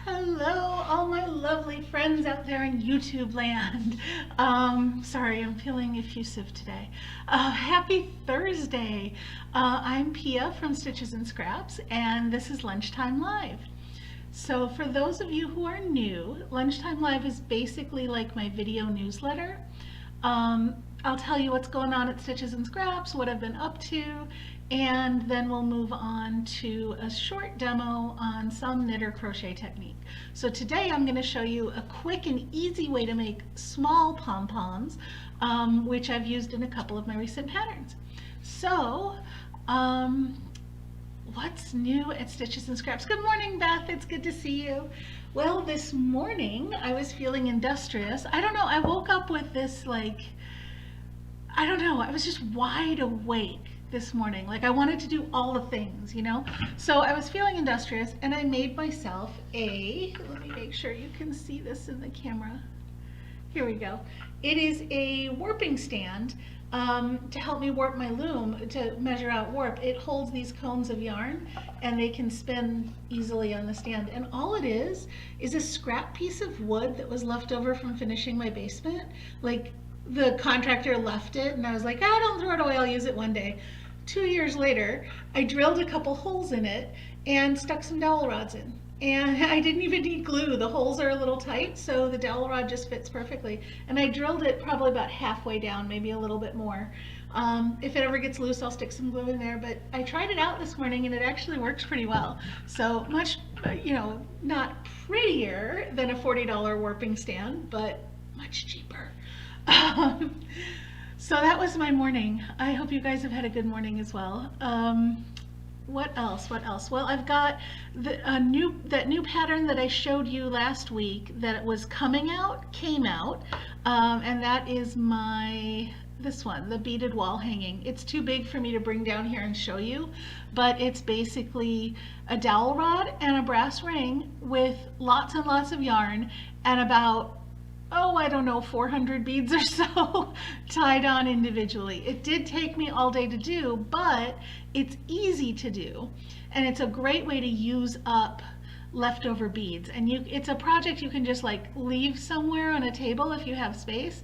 Hello, all my lovely friends out there in YouTube land. Sorry, I'm feeling effusive today. Happy Thursday. I'm Pia from Stitches and Scraps, and this is Lunchtime Live. So for those of you who are new, Lunchtime Live is basically like my video newsletter. I'll tell you what's going on at Stitches and Scraps, what I've been up to, and then we'll move on to a short demo on some knit or crochet technique. So today I'm going to show you a quick and easy way to make small pom-poms, which I've used in a couple of my recent patterns. So, what's new at Stitches and Scraps? Good morning, Beth. It's good to see you. Well, this morning I was feeling industrious. I don't know, I woke up with this I was just wide awake this morning. Like I wanted to do all the things, you know? So I was feeling industrious and I made myself let me make sure you can see this in the camera. Here we go. It is a warping stand to help me warp my loom, to measure out warp. It holds these cones of yarn and they can spin easily on the stand. And all it is a scrap piece of wood that was left over from finishing my basement. Like the contractor left it and I was like, don't throw it away, I'll use it one day. 2 years later, I drilled a couple holes in it and stuck some dowel rods in. And I didn't even need glue. The holes are a little tight, so the dowel rod just fits perfectly. And I drilled it probably about halfway down, maybe a little bit more. If it ever gets loose, I'll stick some glue in there. But I tried it out this morning and it actually works pretty well. So much, not prettier than a $40 warping stand, but much cheaper. So that was my morning. I hope you guys have had a good morning as well. What else? Well, I've got that new pattern that I showed you last week that came out, and that is this one, the beaded wall hanging. It's too big for me to bring down here and show you, but it's basically a dowel rod and a brass ring with lots and lots of yarn and about 400 beads or so tied on individually. It did take me all day to do, but it's easy to do. And it's a great way to use up leftover beads. And it's a project you can just leave somewhere on a table if you have space,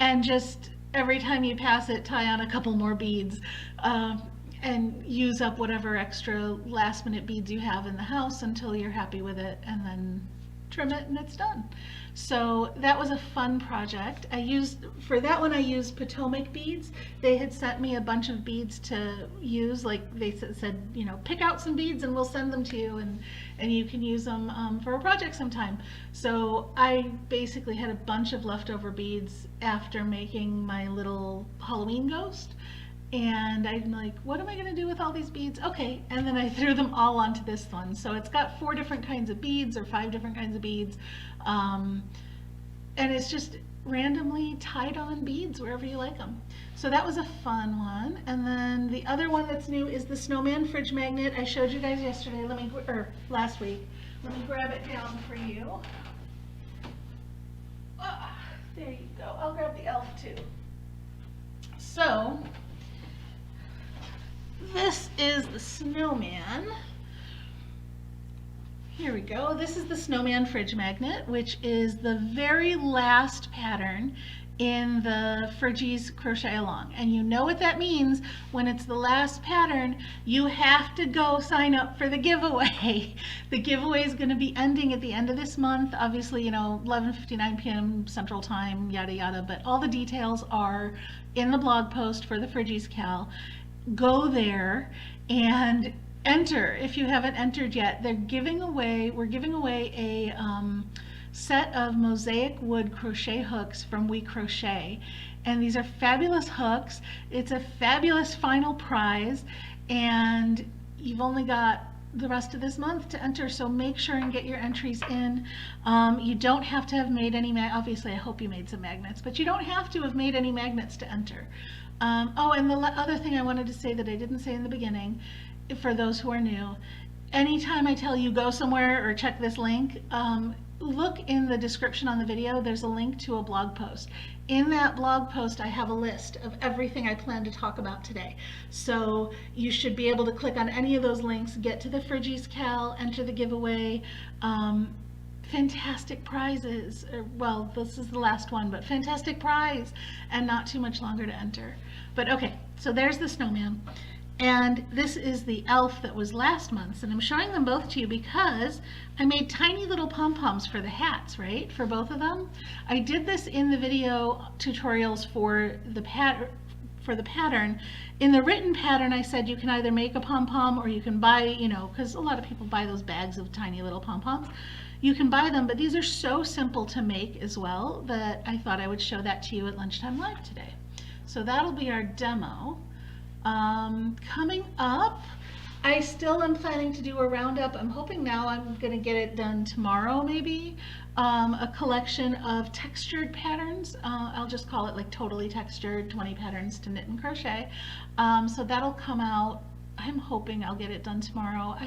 and just every time you pass it, tie on a couple more beads, and use up whatever extra last minute beads you have in the house until you're happy with it, and then trim it and it's done. So that was a fun project. For that one I used Potomac beads. They had sent me a bunch of beads to use, they said, pick out some beads and we'll send them to you and you can use them for a project sometime. So I basically had a bunch of leftover beads after making my little Halloween ghost. And I'm like, what am I going to do with all these beads? Okay, and then I threw them all onto this one. So it's got 4 different kinds of beads or 5 different kinds of beads. And it's just randomly tied on beads wherever you like them. So that was a fun one. And then the other one that's new is the snowman fridge magnet. I showed you guys yesterday, last week. Let me grab it down for you. There you go. I'll grab the elf too. So this is the snowman. Here we go. This is the snowman fridge magnet, which is the very last pattern in the Fridgies Crochet Along. And you know what that means. When it's the last pattern, you have to go sign up for the giveaway. The giveaway is going to be ending at the end of this month. Obviously, 11:59 p.m. Central Time, yada yada, but all the details are in the blog post for the Fridgies Cal. Go there and enter if you haven't entered yet. We're giving away a set of mosaic wood crochet hooks from We Crochet, and these are fabulous hooks. It's a fabulous final prize, and you've only got the rest of this month to enter, so make sure and get your entries in. You don't have to have made any obviously I hope you made some magnets, but you don't have to have made any magnets to enter. And the other thing I wanted to say that I didn't say in the beginning, for those who are new, anytime I tell you go somewhere or check this link, look in the description on the video. There's a link to a blog post. In that blog post I have a list of everything I plan to talk about today. So you should be able to click on any of those links, get to the Fridgies Cal, enter the giveaway, fantastic prizes. Well, this is the last one, but fantastic prize and not too much longer to enter. But okay, so there's the snowman. And this is the elf that was last month's, and I'm showing them both to you because I made tiny little pom-poms for the hats, right? For both of them. I did this in the video tutorials for the pattern. In the written pattern, I said you can either make a pom-pom or you can buy, you know, because a lot of people buy those bags of tiny little pom-poms. You can buy them, but these are so simple to make as well that I thought I would show that to you at Lunchtime Live today. So that'll be our demo. Coming up, I still am planning to do a roundup. I'm hoping now I'm going to get it done tomorrow maybe. A collection of textured patterns. I'll just call it like totally textured, 20 patterns to knit and crochet. So that'll come out. I'm hoping I'll get it done tomorrow.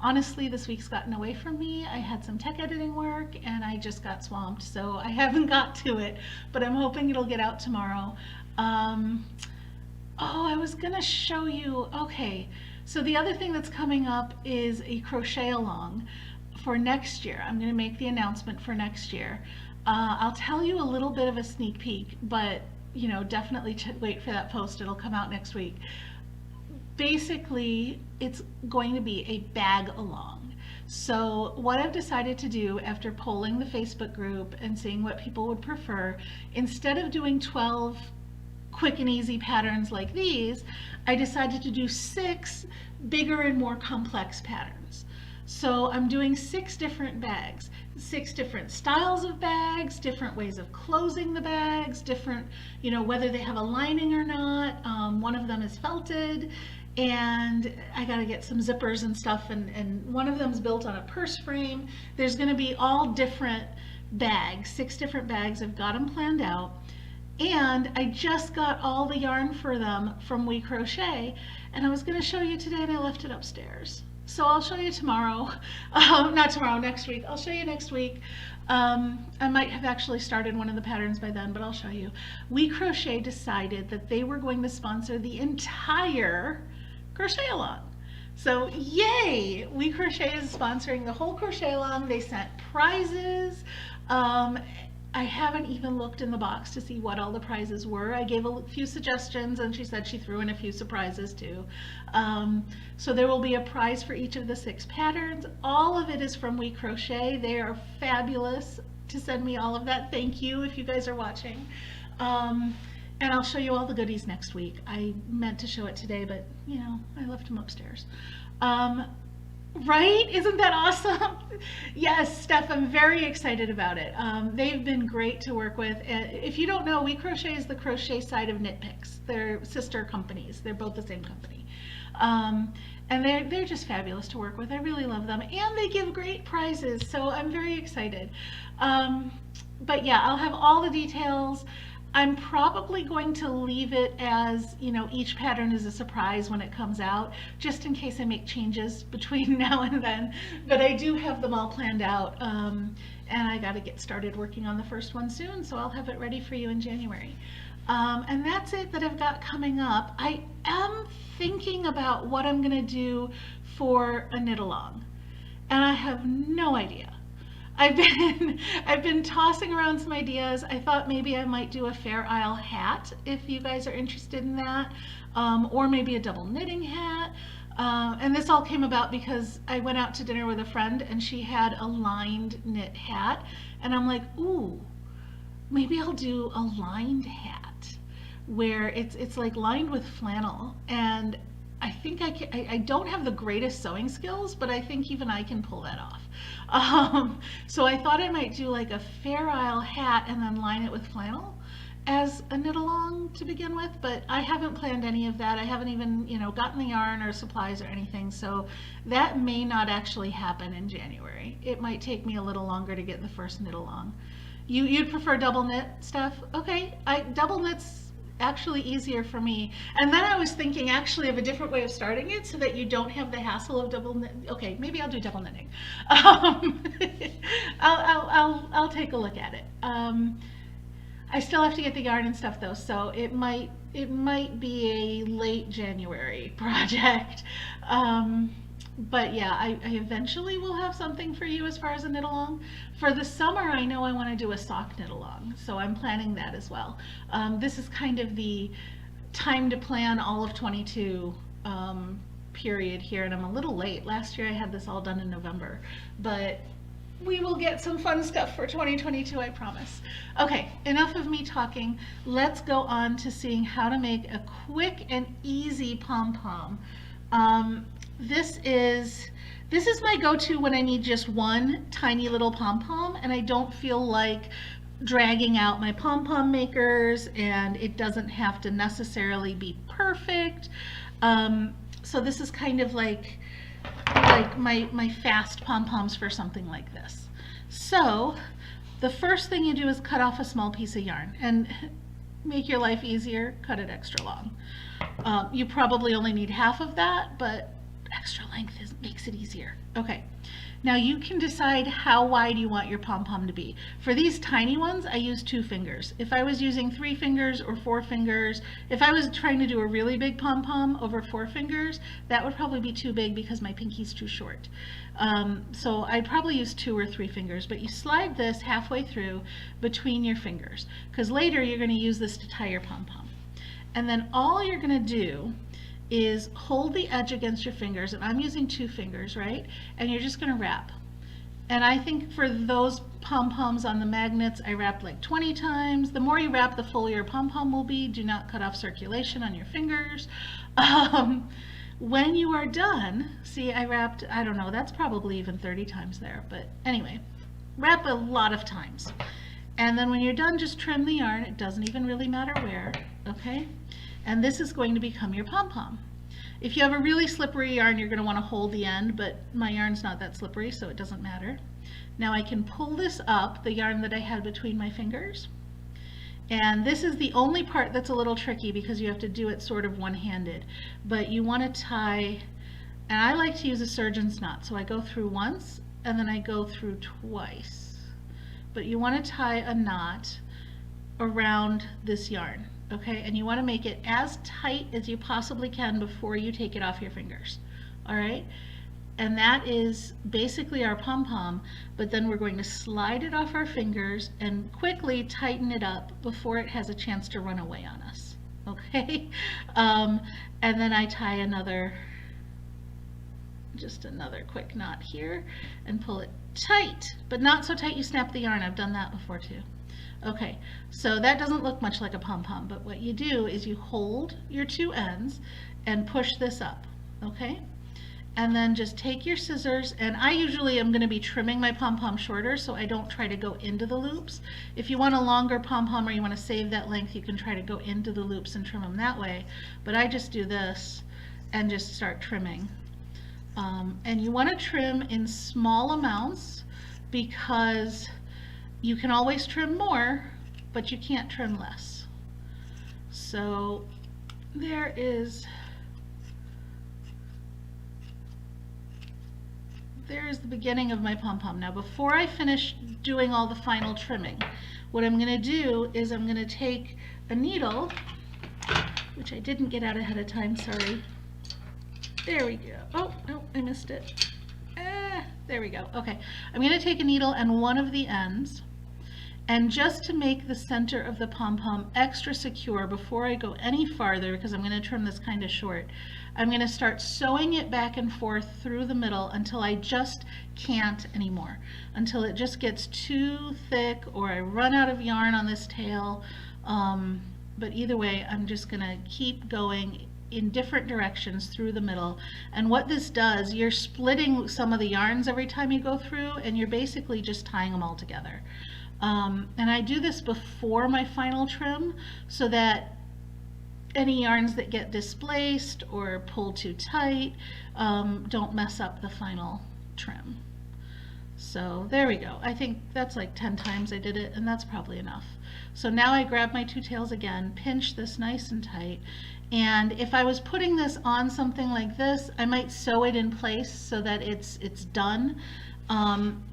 Honestly, this week's gotten away from me. I had some tech editing work and I just got swamped, so I haven't got to it, but I'm hoping it'll get out tomorrow. Oh, I was gonna show you, okay, so the other thing that's coming up is a crochet along for next year. I'm gonna make the announcement for next year. I'll tell you a little bit of a sneak peek, but you know, definitely wait for that post. It'll come out next week. Basically, it's going to be a bag along. So what I've decided to do after polling the Facebook group and seeing what people would prefer, instead of doing 12 quick and easy patterns like these, I decided to do 6 bigger and more complex patterns. So I'm doing 6 different bags, 6 different styles of bags, different ways of closing the bags, different, you know, whether they have a lining or not. One of them is felted, and I got to get some zippers and stuff, and one of them is built on a purse frame. There's going to be all different bags, 6 different bags. I've got them planned out. And I just got all the yarn for them from We Crochet, and I was going to show you today and I left it upstairs. So I'll show you tomorrow. Not tomorrow, next week. I'll show you next week. I might have actually started one of the patterns by then, but I'll show you. We Crochet decided that they were going to sponsor the entire crochet along. So yay! We Crochet is sponsoring the whole crochet along. They sent prizes. I haven't even looked in the box to see what all the prizes were. I gave a few suggestions and she said she threw in a few surprises too. So there will be a prize for each of the 6 patterns. All of it is from We Crochet. They are fabulous to send me all of that. Thank you if you guys are watching. And I'll show you all the goodies next week. I meant to show it today, but you know, I left them upstairs. Right? Isn't that awesome? Yes, Steph, I'm very excited about it. They've been great to work with. If you don't know, We Crochet is the crochet side of Knit Picks. They're sister companies. They're both the same company. And they're just fabulous to work with. I really love them. And they give great prizes, so I'm very excited. But yeah, I'll have all the details. I'm probably going to leave it as, you know, each pattern is a surprise when it comes out, just in case I make changes between now and then. But I do have them all planned out, and I got to get started working on the first one soon, so I'll have it ready for you in January. And that's it that I've got coming up. I am thinking about what I'm going to do for a knit along, and I have no idea. I've been tossing around some ideas. I thought maybe I might do a Fair Isle hat if you guys are interested in that, or maybe a double knitting hat. And this all came about because I went out to dinner with a friend and she had a lined knit hat, and I'm like, ooh, maybe I'll do a lined hat where it's like lined with flannel. And I think I don't have the greatest sewing skills, but I think even I can pull that off. So I thought I might do like a Fair Isle hat and then line it with flannel as a knit along to begin with, but I haven't planned any of that. I haven't even, you know, gotten the yarn or supplies or anything, so that may not actually happen in January. It might take me a little longer to get the first knit along. You'd prefer double knit stuff? Okay, double knit's actually easier for me. And then I was thinking actually of a different way of starting it so that you don't have the hassle of double knit. Okay, maybe I'll do double knitting. I'll take a look at it. I still have to get the yarn and stuff though, so it might be a late January project. But yeah, I eventually will have something for you as far as a knit along. For the summer, I know I want to do a sock knit along, so I'm planning that as well. This is kind of the time to plan all of 22 period here, and I'm a little late. Last year I had this all done in November, but we will get some fun stuff for 2022, I promise. Okay, enough of me talking. Let's go on to seeing how to make a quick and easy pom-pom. This is my go-to when I need just one tiny little pom-pom and I don't feel like dragging out my pom-pom makers, and it doesn't have to necessarily be perfect. So this is kind of like my fast pom-poms for something like this. So the first thing you do is cut off a small piece of yarn, and make your life easier, cut it extra long. You probably only need half of that, but extra length makes it easier. Okay, now you can decide how wide you want your pom-pom to be. For these tiny ones, I use 2 fingers. If I was using 3 fingers or 4 fingers, if I was trying to do a really big pom-pom over 4 fingers, that would probably be too big because my pinky's too short. So I'd probably use 2 or 3 fingers, but you slide this halfway through between your fingers, because later you're going to use this to tie your pom-pom. And then all you're going to do is hold the edge against your fingers, and I'm using 2 fingers, right? And you're just going to wrap. And I think for those pom-poms on the magnets, I wrapped like 20 times. The more you wrap, the fuller your pom-pom will be. Do not cut off circulation on your fingers. When you are done, see, I wrapped, I don't know, that's probably even 30 times there, but anyway, wrap a lot of times. And then when you're done, just trim the yarn. It doesn't even really matter where, okay? And this is going to become your pom-pom. If you have a really slippery yarn, you're going to want to hold the end, but my yarn's not that slippery, so it doesn't matter. Now I can pull this up, the yarn that I had between my fingers. And this is the only part that's a little tricky because you have to do it sort of one-handed. But you want to tie, and I like to use a surgeon's knot, so I go through once and then I go through twice. But you want to tie a knot around this yarn. Okay, and you want to make it as tight as you possibly can before you take it off your fingers. All right, and that is basically our pom-pom, but then we're going to slide it off our fingers and quickly tighten it up before it has a chance to run away on us. Okay, and then I tie just another quick knot here and pull it tight, but not so tight you snap the yarn. I've done that before too. Okay, so that doesn't look much like a pom-pom, but what you do is you hold your 2 ends and push this up, okay? And then just take your scissors, and I usually am going to be trimming my pom-pom shorter so I don't try to go into the loops. If you want a longer pom-pom or you want to save that length, you can try to go into the loops and trim them that way, but I just do this and just start trimming. And you want to trim in small amounts because you can always trim more, but you can't trim less. So there's the beginning of my pom-pom. Now before I finish doing all the final trimming, what I'm going to do is I'm going to take a needle, which I didn't get out ahead of time, sorry. There we go. Oh, no, I missed it. There we go. Okay, I'm going to take a needle and one of the ends, and just to make the center of the pom-pom extra secure before I go any farther, because I'm going to trim this kind of short, I'm going to start sewing it back and forth through the middle until I just can't anymore, until it just gets too thick or I run out of yarn on this tail. But either way, I'm just going to keep going in different directions through the middle. And what this does, you're splitting some of the yarns every time you go through, and you're basically just tying them all together. And I do this before my final trim so that any yarns that get displaced or pull too tight don't mess up the final trim. So there we go. I think that's like 10 times I did it, and that's probably enough. So now I grab my 2 tails again, pinch this nice and tight, and if I was putting this on something like this, I might sew it in place so that it's done.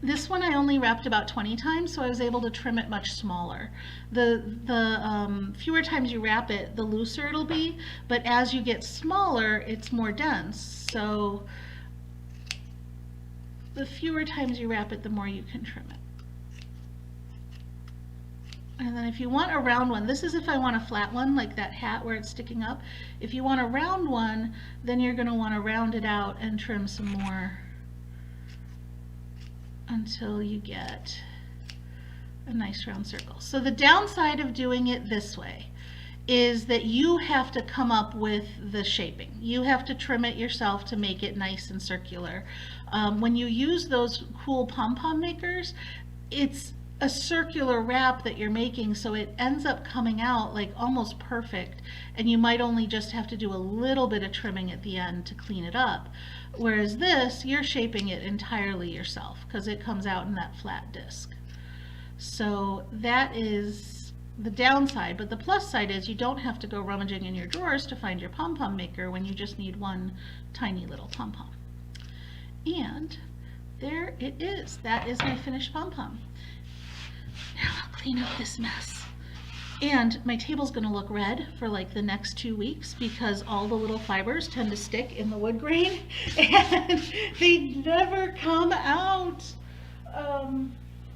This one I only wrapped about 20 times, so I was able to trim it much smaller. The fewer times you wrap it, the looser it'll be, but as you get smaller, it's more dense. So the fewer times you wrap it, the more you can trim it. And then if you want a round one, this is if I want a flat one, like that hat where it's sticking up. If you want a round one, then you're going to want to round it out and trim some more until you get a nice round circle. So the downside of doing it this way is that you have to come up with the shaping. You have to trim it yourself to make it nice and circular. When you use those cool pom-pom makers, it's a circular wrap that you're making, so it ends up coming out like almost perfect, and you might only just have to do a little bit of trimming at the end to clean it up. Whereas this, you're shaping it entirely yourself because it comes out in that flat disc. So that is the downside, but the plus side is you don't have to go rummaging in your drawers to find your pom-pom maker when you just need one tiny little pom-pom. And there it is. That is my finished pom-pom. Now I'll clean up this mess. And my table's going to look red for like the next 2 weeks because all the little fibers tend to stick in the wood grain and they never come out.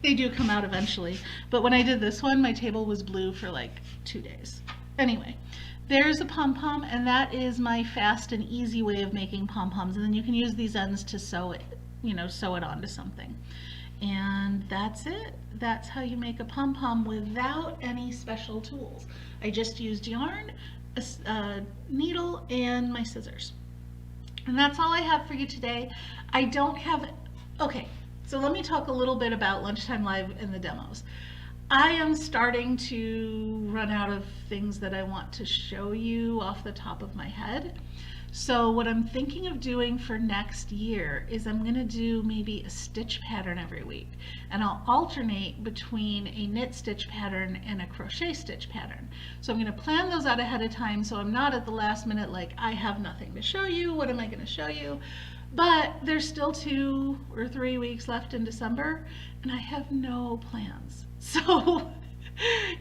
They do come out eventually, but when I did this one, my table was blue for like 2 days. Anyway, there's a pom-pom, and that is my fast and easy way of making pom-poms. And then you can use these ends to sew it, sew it onto something. And that's it. That's how you make a pom-pom without any special tools. I just used yarn, a needle, and my scissors. And that's all I have for you today. I don't have, okay, so let me talk a little bit about Lunchtime Live and the demos. I am starting to run out of things that I want to show you off the top of my head. So what I'm thinking of doing for next year is I'm going to do maybe a stitch pattern every week, and I'll alternate between a knit stitch pattern and a crochet stitch pattern. So I'm going to plan those out ahead of time so I'm not at the last minute like I have nothing to show you, what am I going to show you? But there's still 2 or 3 weeks left in December and I have no plans. So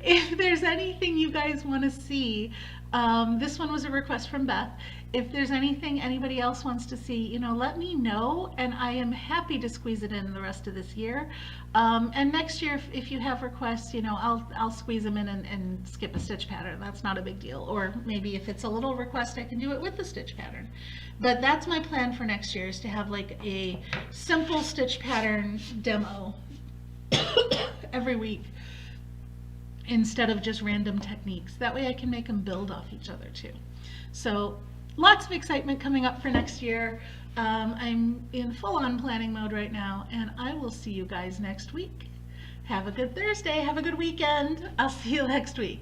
if there's anything you guys want to see, this one was a request from Beth. If there's anything anybody else wants to see, let me know, and I am happy to squeeze it in the rest of this year. And next year, if you have requests, I'll squeeze them in and skip a stitch pattern. That's not a big deal. Or maybe if it's a little request, I can do it with the stitch pattern. But that's my plan for next year, is to have like a simple stitch pattern demo every week, instead of just random techniques. That way I can make them build off each other too. So lots of excitement coming up for next year. I'm in full-on planning mode right now, and I will see you guys next week. Have a good Thursday. Have a good weekend. I'll see you next week.